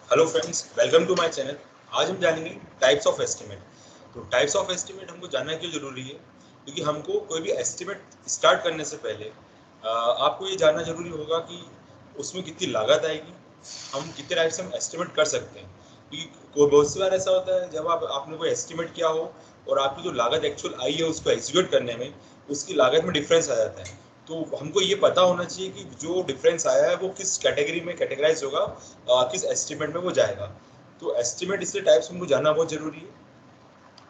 Hello friends, welcome to my channel. आज हम जानेंगे टाइप्स ऑफ एस्टिमेट। तो टाइप्स ऑफ एस्टिमेट हमको जानना क्यों जरूरी है? क्योंकि हमको कोई भी एस्टिमेट स्टार्ट करने से पहले आपको ये जानना जरूरी होगा कि उसमें कितनी लागत आएगी, हम कितने टाइप से हम एस्टिमेट कर सकते हैं। क्योंकि कोई बहुत सी बार ऐसा होता है जब आपने कोई एस्टिमेट किया हो और आपकी जो लागत एक्चुअल आई है उसको एग्जीक्यूट करने में, उसकी लागत में डिफरेंस आ जाता है। तो हमको ये पता होना चाहिए कि जो डिफरेंस आया है वो किस कैटेगरी में कैटेगराइज होगा, किस एस्टिमेट में वो जाएगा। तो एस्टिमेट इसलिए टाइप्स हमको जानना बहुत जरूरी है।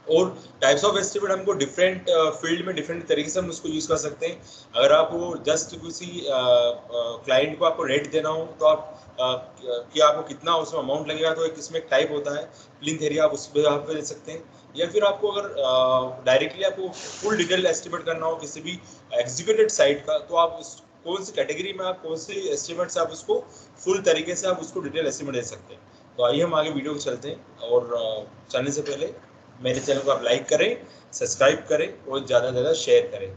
और टाइप्स ऑफ एस्टिमेट हमको डिफरेंट फील्ड में डिफरेंट तरीके से हम उसको यूज़ कर सकते हैं। अगर आपको जस्ट किसी क्लाइंट को आपको रेट देना हो तो आप कि आपको कितना उसमें अमाउंट लगेगा, तो एक इसमें एक टाइप होता है प्लिंथ एरिया, आप उस पर आप दे सकते हैं। या फिर आपको अगर डायरेक्टली आपको फुल डिटेल एस्टिमेट करना हो किसी भी एग्जीक्यूटेड साइट का, तो आप कौन सी कैटेगरी में आप कौन सी एस्टिमेट से आप उसको फुल तरीके से आप उसको डिटेल एस्टिमेट दे सकते हैं। तो आइए हम आगे वीडियो को चलते हैं। और चलने से पहले मेरे चैनल को आप लाइक करें, सब्सक्राइब करें और ज़्यादा से ज़्यादा शेयर करें।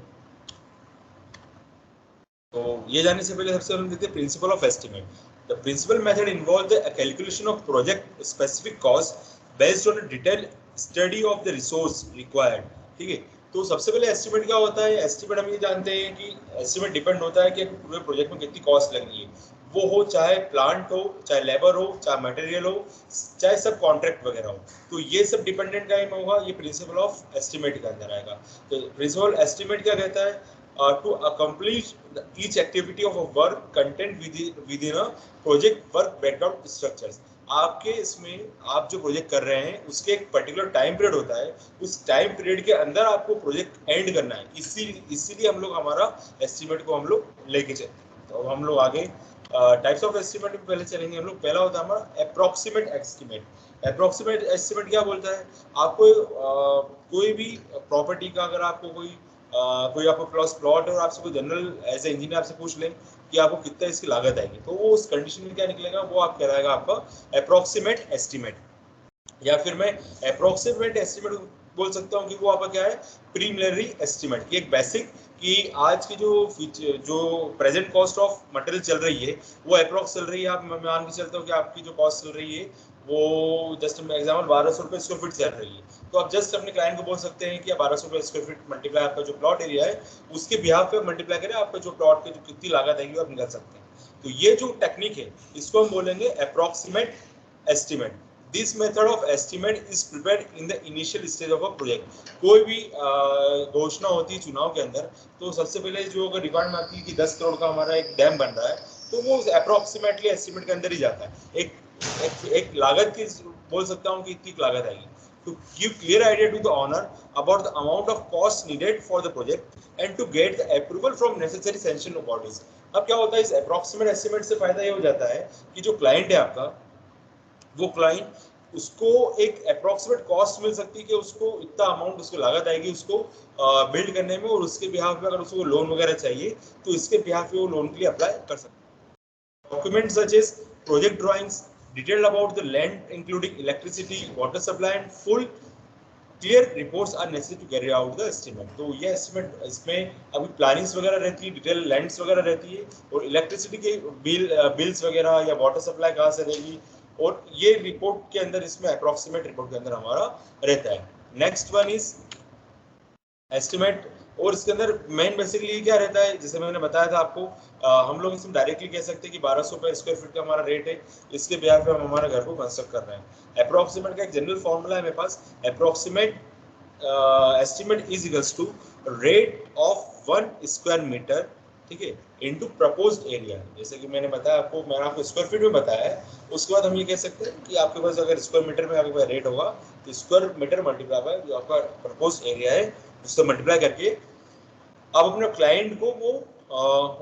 तो ये जानने से पहले सबसे हम देखते हैं principle of estimate. The principal method involve the calculation of project specific cost based on detail study of the resource required. ठीक है। तो सबसे पहले एस्टिमेट क्या होता है? एस्टिमेट हम ये जानते हैं कि एस्टिमेट डिपेंड होता है कि पूरे प्रोजेक्ट में कितनी कॉस्ट लगनी है। वो हो चाहे प्लांट हो, चाहे लेबर हो, चाहे मटेरियल हो, चाहे सब कॉन्ट्रैक्ट वगैरह हो। तो ये सब डिपेंडेंट टाइम होगा, ये प्रिंसिपल ऑफ एस्टिमेट के अंदर आएगा। तो प्रिंसिपल एस्टिमेट क्या कहता है? To accomplish each activity of a work content within a project work background structures। आपके इसमें आप जो प्रोजेक्ट कर रहे हैं उसके एक पर्टिकुलर टाइम पीरियड होता है, उस टाइम पीरियड के अंदर आपको प्रोजेक्ट एंड करना है। इसीलिए हम लोग हमारा एस्टिमेट को हम लोग लेके चलते हैं। तो हम लोग आगे टाइप्स ऑफ एस्टिमेट में पहले चलेंगे। हम लोग पहला होता है हमारा अप्रोक्सीमेट एस्टिमेट। अप्रोक्सीमेट एस्टिमेट क्या बोलता है? आपको कोई भी प्रॉपर्टी का अगर आपको कोई आपको प्लॉट है और आपसे कोई जनरल एज ए इंजीनियर आपसे पूछ लें कि आपको कितना इसकी लागत आएगी, तो वो उस कंडीशन में क्या निकलेगा, वो आप कहलाएगा आपका अप्रोक्सीमेट एस्टिमेट। या फिर मैं अप्रोक्सीमेट एस्टिमेट बोल सकता हूँ कि वो आपका क्या है, प्रीलिमिनरी एस्टिमेट की एक बेसिक, कि आज की जो प्रेजेंट कॉस्ट ऑफ मटेरियल चल रही है वो अप्रोक्स चल रही है। आप मैं मान के चलता हूँ कि आपकी जो कॉस्ट चल रही है वो जस्ट एग्जाम्पल 1200 रुपये स्क्वायर फीट चल रही है। तो आप जस्ट अपने क्लाइंट को बोल सकते हैं कि 1200 रुपये स्क्वायर फीट मल्टीप्लाई आपका जो प्लॉट एरिया है उसके बिहाफ पे मल्टीप्लाई करें, आपका जो प्लॉट की जो कितनी लागत आएगी आप निकाल सकते हैं। तो ये जो टेक्निक है इसको हम बोलेंगे approximate estimate. This method of estimate is prepared in the initial stage of a project. कोई भी घोषणा होती है चुनाव के अंदर, तो सबसे पहले जो अगर रिक्वायरमेंट आती है कि 10 करोड़ का हमारा एक डैम बन रहा है, तो वो अप्रोक्सीमेटली एस्टिमेट के अंदर ही जाता है। एक लागत की बोल सकता हूँ कि इतनी लागत आएगी। To give clear idea to the owner about the amount of cost needed for the project and to get the approval from necessary sanction bodies। अब क्या होता है इस अप्रोक्सीमेट एस्टिमेट से फायदा ये हो जाता है कि जो क्लाइंट है आपका, वो क्लाइंट उसको एक अप्रोक्सीमेट कॉस्ट मिल सकती है कि उसको इतना अमाउंट उसको लागत आएगी उसको बिल्ड करने में, और उसके बिहाफ पे अगर उसको लोन वगैरह चाहिए तो इसके बिहाफ पे वो लोन के लिए अप्लाई कर सकते हैं। Document such as project drawings detailed about the land including electricity, water supply and full clear reports are necessary to carry out the estimate. तो ये एस्टिमेट इसमें अभी प्लानिंग्स वगैरह रहती है, डिटेल लैंड्स वगैरह रहती है, और इलेक्ट्रिसिटी के बिल्स वगैरह या वाटर सप्लाई कहाँ से रहेगी, और ये रिपोर्ट के अंदर इसमें अप्रोक्सीमेट रिपोर्ट के अंदर हमारा रहता है। Next one is estimate. और इसके अंदर मेन बेसिकली क्या रहता है, जैसे मैंने बताया था आपको, हम लोग इसमें डायरेक्टली कह सकते हैं कि 1200 रुपये स्क्वायर फीट का हमारा रेट है, इसके बिहार पे हम हमारे घर को कंस्ट्रक्ट कर रहे हैं। अप्रोक्सीमेट का एक जनरल फॉर्मूला है मेरे पास। Approximate estimate is equals to rate of 1 square metre, ठीक है, इनटू प्रपोज्ड एरिया। जैसे कि मैंने बताया आपको, मैंने आपको स्क्वायर फीट में बताया है, उसके बाद हम ये कह सकते हैं कि आपके पास अगर स्क्वायर मीटर में आपके पास रेट होगा तो स्क्वायर मीटर मल्टीप्लाई बाय जो आपका प्रपोज्ड एरिया है उससे मल्टीप्लाई करके आप अपने क्लाइंट को वो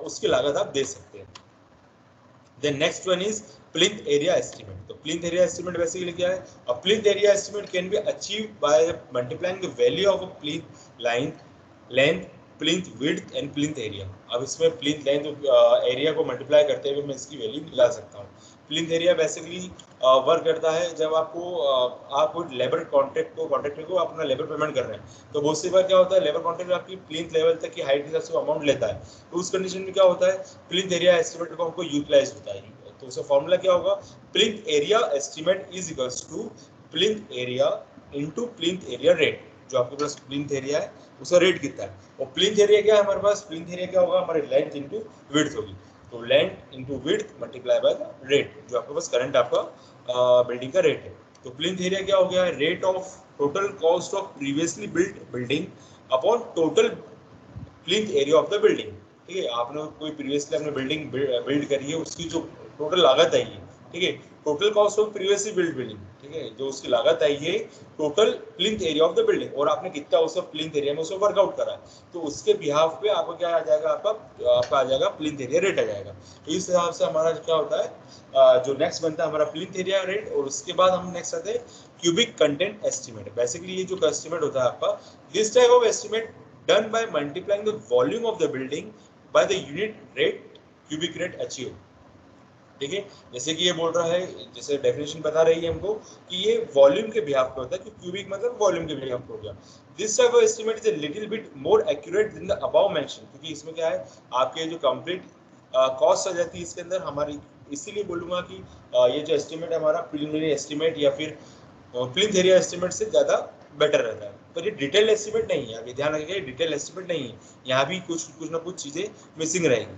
उसकी लागत आप दे सकते हैं। Then next one is plinth area estimate. तो plinth area estimate basically क्या है? A plinth area estimate can be achieved by multiplying the value of a plinth length, plinth width and plinth area। अब इसमें plinth length area को multiply करते हुए मैं इसकी वैल्यू निकाल सकता हूँ। प्लिंथ एरिया बेसिकली वर्क करता है जब आप लेबर कॉन्ट्रैक्टर को अपना लेबर पेमेंट कर रहे हैं, तो बहुत सी बार क्या होता है लेबर कॉन्ट्रैक्टर आपकी प्लिंथ लेवल तक की हाइट के हिसाब से अमाउंट लेता है, तो उस कंडीशन में क्या होता है प्लिंथ एरिया एस्टिमेट को हमको यूटिलाइज होता है तो उसका फॉर्मूला क्या होगा, plinth area estimate is equals to plinth area into plinth area rate. जो आपके पास प्लिंथ एरिया है उसका रेट कितना है, और प्लिंथ एरिया क्या है हमारे पास, प्लिंथ एरिया क्या होगा हमारे लेंथ इनटू विड्थ होगी, तो length into width multiply by the rate, जो आपके पास करंट आपका बिल्डिंग का रेट है। तो प्लिंथ एरिया क्या हो गया, rate of total cost of previously built building upon total plinth area of the building. ठीक है, आपने कोई प्रीवियसली आपने बिल्डिंग बिल्ड करी है, उसकी जो टोटल लागत आई है, ठीक है, total cost of previously build building, ठीक है, जो उसकी लागत आई है total plinth area of the building, और आपने कितना उसका प्लिंथ एरिया में उसको वर्कआउट करा, तो उसके बिहाफ पे आपको क्या आ जाएगा, आपका आ जाएगा प्लिंथ एरिया रेट आ जाएगा। तो इस हिसाब से हमारा क्या होता है, जो नेक्स्ट बनता है हमारा प्लिंथ एरिया रेट, और उसके बाद हम नेक्स्ट आते हैं क्यूबिक कंटेंट एस्टिमेट। बेसिकली ये जो एस्टिमेट होता है आपका, this type of estimate done by multiplying the volume of the building by the unit rate cubic rate achieved। ठीक है, जैसे कि ये बोल रहा है, जैसे डेफिनेशन बता रही है हमको कि ये वॉल्यूम के बिहाफ पे होता है, कि क्यूबिक मतलब वॉल्यूम के बिहाफ पे हो गया। This type of estimate is a little bit more accurate then the above mention, क्योंकि इसमें क्या है आपके जो कंप्लीट कॉस्ट आ जाती है इसके अंदर हमारी, इसीलिए बोलूंगा कि ये जो एस्टिमेट है हमारा प्रिलिमिनरी एस्टिमेट या फिर प्लिंथ एरिया एस्टिमेट से ज़्यादा बेटर रहता है। पर ये डिटेल एस्टिमेट नहीं है, अभी ध्यान रखिएगा, ये डिटेल एस्टिमेट नहीं है, यहाँ भी कुछ ना कुछ चीज़ें मिसिंग रहेंगी।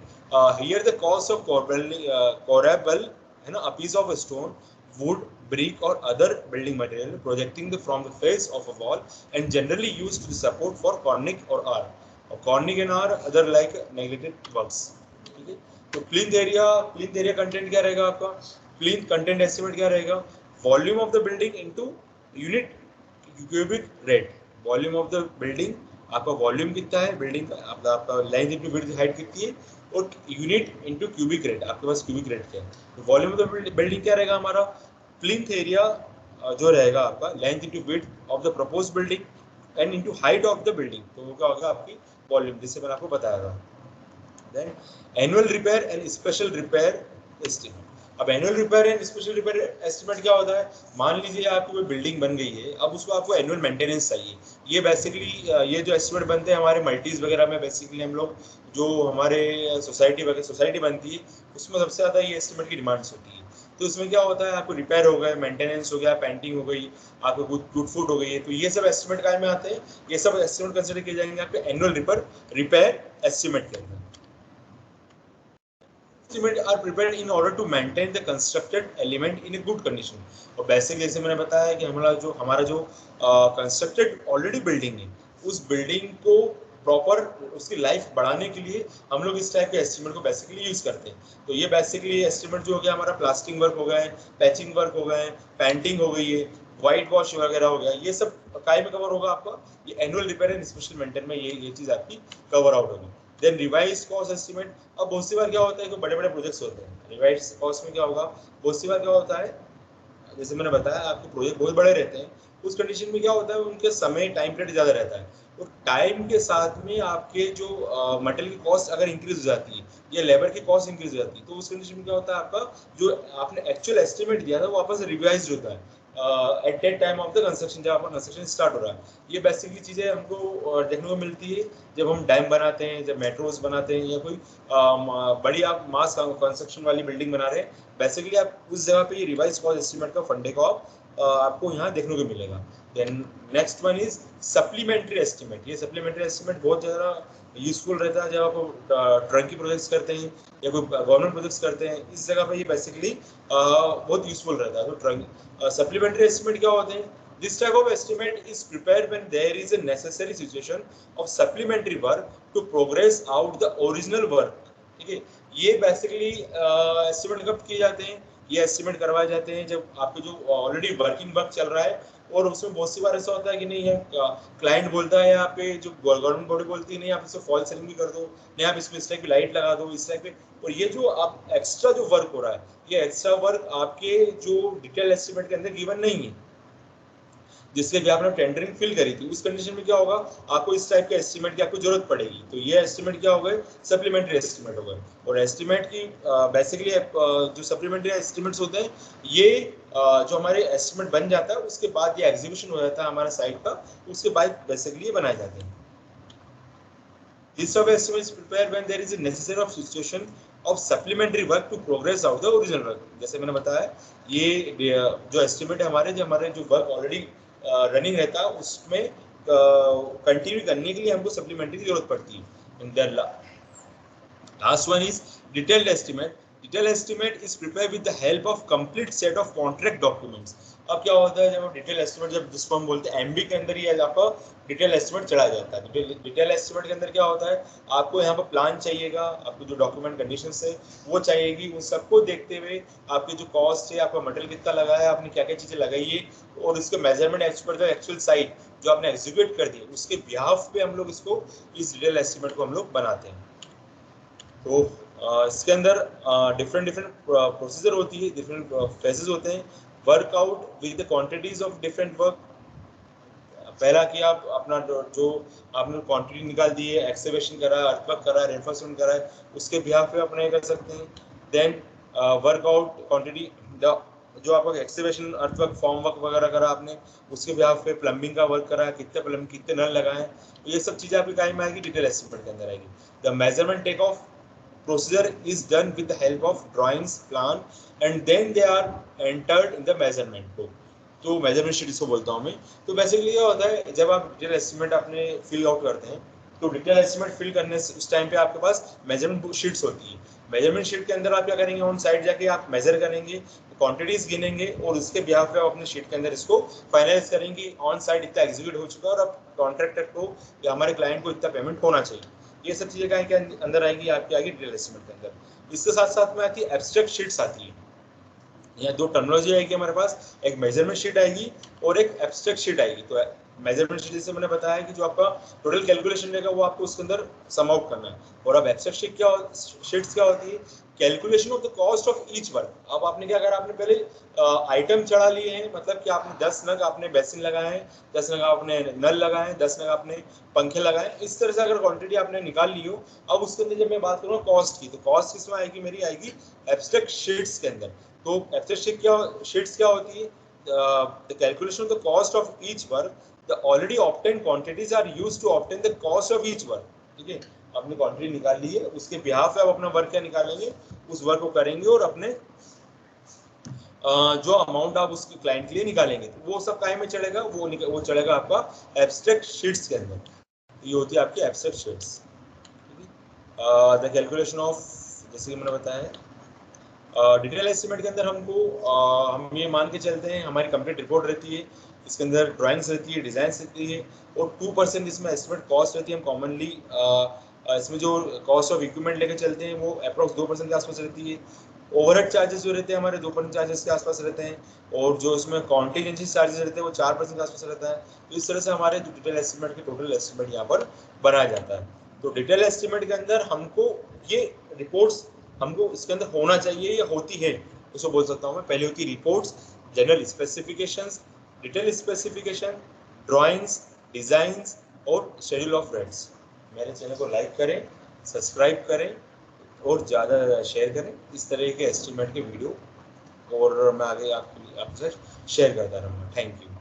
हियर द कॉस्ट ऑफ कोरेबल है ना, a piece of stone, wood, brick or other building material projecting from the face of a wall and generally used to support for cornice or arch, or cornice and arch other like negative works। ठीक है, तो plinth area content क्या रहेगा आपका, plinth content estimate क्या रहेगा, volume of the building into unit cubic rate. Volume of the building, आपका volume कितना है बिल्डिंग का, आपका लेंथ इनटू विड्थ हाइट कितनी है, और यूनिट इनटू क्यूबिक रेट, आपके पास क्यूबिक रेट क्या है। तो वॉल्यूम ऑफ द बिल्डिंग क्या रहेगा हमारा, प्लिंथ एरिया जो रहेगा आपका length into width of the proposed building and into height of the building, तो वो क्या होगा आपकी वॉल्यूम, जिससे मैंने आपको बताया था। Then annual repair and special repair estimate. अब annual repair and special repair estimate क्या होता है, मान लीजिए आपकी कोई बिल्डिंग बन गई है, अब उसको आपको एनुअल मेंटेनेंस चाहिए। ये बेसिकली ये जो एस्टिमेट बनते हैं हमारे मल्टीज वगैरह में, बेसिकली हम लोग जो हमारे सोसाइटी बनती है उसमें सबसे ज़्यादा ये एस्टिमेट की डिमांड्स होती है। तो इसमें क्या होता है, आपको रिपेयर हो गया, मेंटेनेंस हो गया, पेंटिंग हो गई, आपको कुछ टूट फूट हो गई है, तो ये सब एस्टिमेट काय में आते हैं, ये सब एस्टिमेट कंसिडर किए जाएंगे आपके एनुअल रिपेयर एस्टिमेट के अंदर। Estimate are prepared in order to maintain the constructed element in a good condition। और बेसिक जैसे मैंने बताया कि हमारा जो कंस्ट्रक्टेड ऑलरेडी बिल्डिंग है, उस बिल्डिंग को प्रॉपर उसकी लाइफ बढ़ाने के लिए हम लोग इस टाइप के एस्टिमेट को बेसिकली यूज करते हैं। तो ये बेसिकली एस्टिमेट जो हो गया हमारा, प्लास्टिंग वर्क हो गया है, पैचिंग वर्क हो गए हैं, पेंटिंग हो गई है, व्हाइट वॉश वगैरह हो गया, ये सब काय में कवर होगा आपका, ये annual repair and special maintain में ये चीज आपकी कवर आउट होगी। Then revise cost estimate. अब बहुत सी बार क्या होता है कि बड़े बड़े प्रोजेक्ट्स होते हैं, रिवाइज कॉस्ट में क्या होगा, बहुत सी बार क्या होता है, जैसे मैंने बताया आपके प्रोजेक्ट बहुत बड़े रहते हैं, उस कंडीशन में क्या होता है उनके समय टाइम पीरियड ज़्यादा रहता है, और टाइम के साथ में आपके जो मटेरियल की कॉस्ट अगर इंक्रीज हो जाती है या लेबर की कॉस्ट इंक्रीज हो जाती है, तो उस कंडीशन में क्या होता है, आपका जो आपने एक्चुअल एस्टिमेट दिया था वो वापस रिवाइज होता है at that time of the construction, जब आपका कंस्ट्रक्शन स्टार्ट हो रहा है। ये बेसिकली चीज़ें हमको देखने को मिलती है जब हम डैम बनाते हैं, जब मेट्रोज बनाते हैं, या कोई बड़ी आप मास कंस्ट्रक्शन वाली बिल्डिंग बना रहे हैं, बेसिकली आप उस जगह पे ये रिवाइज कॉस्ट एस्टिमेट का फंडे को आपको यहाँ देखने को मिलेगा। Then next one is supplementary estimate. ये सप्लीमेंट्री एस्टिमेट बहुत ज़्यादा यूजफुल रहता है जब आप ट्रंकी प्रोजेक्ट्स करते हैं या कोई गवर्नमेंट प्रोजेक्ट्स करते हैं, इस जगह पे ये बेसिकली बहुत यूजफुल रहता है। तो सप्लीमेंट्री एस्टिमेट क्या होते हैं, this type of estimate is prepared when there is a necessary situation of supplementary work to progress out the original work। ठीक है, ये बेसिकली एस्टिमेट कब किए जाते हैं, ये एस्टिमेट करवाए जाते हैं जब आपके जो ऑलरेडी वर्किंग वर्क चल रहा है, और उसमें बहुत सी बार ऐसा होता है कि नहीं है, क्लाइंट बोलता है यहाँ पे, जो गवर्नमेंट बॉडी बोलती है नहीं आप इसको फॉल सीलिंग भी कर दो, नहीं आप इसमें इस टाइप की लाइट लगा दो, इस टाइप पे, और ये जो आप एक्स्ट्रा जो वर्क हो रहा है, ये एक्स्ट्रा वर्क आपके जो डिटेल एस्टिमेट के अंदर गिवन नहीं है, जिसके भी आपने टेंडरिंग फिल करी थी, उस कंडीशन में क्या होगा, आपको इस टाइप के एस्टिमेट की आपको जरूरत पड़ेगी। तो ये एस्टिमेट क्या हो गए, सप्लीमेंट्री एस्टिमेट हो गए। और एस्टिमेट की बेसिकली जो सप्लीमेंट्री एस्टिमेट्स होते हैं, ये जो हमारे एस्टिमेट बन जाता है उसके बाद ये एग्जीक्यूशन हो जाता है हमारा साइट का, उसके बाद बेसिकली ये बनाए जाते हैं। This of estimate is prepared when there is a necessary of situation of supplementary work to progress out the original work. जैसे मैंने बताया, ये जो एस्टिमेट है हमारे जो वर्क ऑलरेडी रनिंग रहता है उसमें कंटिन्यू करने के लिए हमको सप्लीमेंट्री की जरूरत पड़ती है। Last one is detailed estimate. Detailed estimate is prepared with the help of complete set of contract documents. अब क्या होता है, जब डिटेल एस्टिमेट, जब जिसको हम बोलते हैं एमबी के अंदर ही आपका डिटेल एस्टिमेट चला जाता है। डिटेल एस्टिमेट के अंदर क्या होता है, आपको यहाँ पर प्लान चाहिएगा, आपको जो डॉक्यूमेंट कंडीशंस है वो चाहिएगी, उन सबको देखते हुए आपके जो कॉस्ट है, आपका मटेरियल कितना लगा है, आपने क्या क्या चीज़ें लगाई है, और इसके मेजरमेंट एक्चुअल साइट जो आपने एग्जीक्यूट कर दी, उसके बिहाफ पे हम लोग इसको, इस डिटेल एस्टिमेट को हम लोग बनाते हैं। तो इसके अंदर डिफरेंट प्रोसीजर होती है, डिफरेंट फेजेस होते हैं। Workout with the quantities of different work. पहला कि आप अपना जो आपने क्वांटिटी निकाल दी है, एक्सकवेशन करा है, अर्थवर्क करा है, रेनफोर्समेंट करा है, उसके बिहाफ पे अपने कर सकते हैं। देन वर्कआउट क्वांटिटी, जो आपका एक्सकवेशन, अर्थवर्क, फॉर्म वर्क वगैरह करा आपने, उसके बिहाफ पे प्लम्बिंग का वर्क करा है, कितने नल लगाए हैं, ये सब चीज़ें आपकी काम में आएगी, डिटेल एस्टिमेट के अंदर आएगी। The measurement take off procedure is done with the help of drawings, plan, and then they are entered in the measurement book. तो मेजरमेंट शीट इसको बोलता हूँ मैं। तो बेसिकली क्या होता है, जब आप डिटेल एस्टिमेट अपने फिल आउट करते हैं, तो डिटेल एस्टिमेट फिल करने से उस टाइम पे आपके पास मेजरमेंट शीट्स होती है। मेजरमेंट शीट के अंदर आप क्या करेंगे, ऑन साइड जाके आप मेजर करेंगे, क्वांटिटीज गिनेंगे, और उसके बिहाफ पे आप अपने शीट के अंदर इसको फाइनलाइज करेंगे, ऑन साइड इतना एग्जीक्यूट हो चुका है और अब कॉन्ट्रैक्टर को या हमारे क्लाइंट को इतना पेमेंट होना चाहिए। ये सब चीज़ें क्या के अंदर आएगी, आपकी आएगी डिटेल एस्टिमेट के अंदर। इसके साथ साथ में आती है एब्स्ट्रैक्ट शीट्स आती है। यहाँ दो टर्मिनोलॉजी आएगी हमारे पास, एक मेजरमेंट शीट आएगी और एक एब्स्ट्रैक्ट शीट आएगी। तो मेजरमेंट शीट जैसे मैंने बताया कि जो आपका टोटल कैलकुलेशन रहेगा वो आपको उसके अंदर सम आउट करना है। और अब एब्स्ट्रैक्ट शीट्स क्या होती है, calculation of the cost of each work. अब आपने क्या करा, आपने पहले आइटम चढ़ा लिए हैं, मतलब कि आपने 10 नग आपने बेसिन लगाए हैं, 10 नग आपने नल लगाए हैं, 10 नग आपने पंखे लगाए हैं। इस तरह से अगर क्वांटिटी आपने निकाल ली हो, अब उसके अंदर जब मैं बात करूँगा कॉस्ट की, तो कॉस्ट किसमें आएगी, मेरी आएगी एब्स्ट्रैक्ट शीट्स के अंदर। तो एब्स्ट्रैक्ट शीट्स क्या होती है, the calculation of the cost of each work, the already obtained quantities are used to obtain the cost of each work. ठीक है, आपने क्वांटिटी निकाल ली है, उसके बिहाफ पे आप अपना वर्क क्या निकालेंगे, उस वर्क को करेंगे और अपने जो अमाउंट आप उसके क्लाइंट के लिए निकालेंगे, तो वो सब काहे में चलेगा, वो चलेगा आपका एब्स्ट्रैक्ट शीट्स के अंदर। ये होती है आपकी abstract sheets. The calculation of, जैसे कि मैंने बताया, डिटेल एस्टिमेट के अंदर हमको हम ये मान के चलते हैं, हमारी कंप्लीट रिपोर्ट रहती है, इसके अंदर ड्राइंग्स रहती है, डिजाइंस रहती है, और 2% इसमें एस्टिमेट कॉस्ट रहती है। हम कॉमनली इसमें जो कॉस्ट ऑफ इक्विपमेंट लेके चलते हैं वो अप्रॉक्स 2% के आसपास रहती है। ओवरहेड चार्जेस जो रहते हैं हमारे 2% चार्जेस के आसपास रहते हैं, और जो इसमें कॉन्टीजेंसी चार्जेस रहते हैं वो 4% के आसपास रहता है। तो इस तरह से हमारे जो डिटेल एस्टिमेट के टोटल एस्टिमेट यहाँ पर बनाया जाता है। तो डिटेल एस्टिमेट के अंदर हमको ये रिपोर्ट्स हमको इसके अंदर होना चाहिए या होती है, उसको बोल सकता हूँ मैं। पहले होती है reports, general specifications, detail specification, drawings, designs और शेड्यूल ऑफ रेट्स। मेरे चैनल को लाइक करें, सब्सक्राइब करें और ज़्यादा शेयर करें इस तरह के एस्टिमेट के वीडियो, और मैं आगे आपसे शेयर करता रहूँगा। Thank you.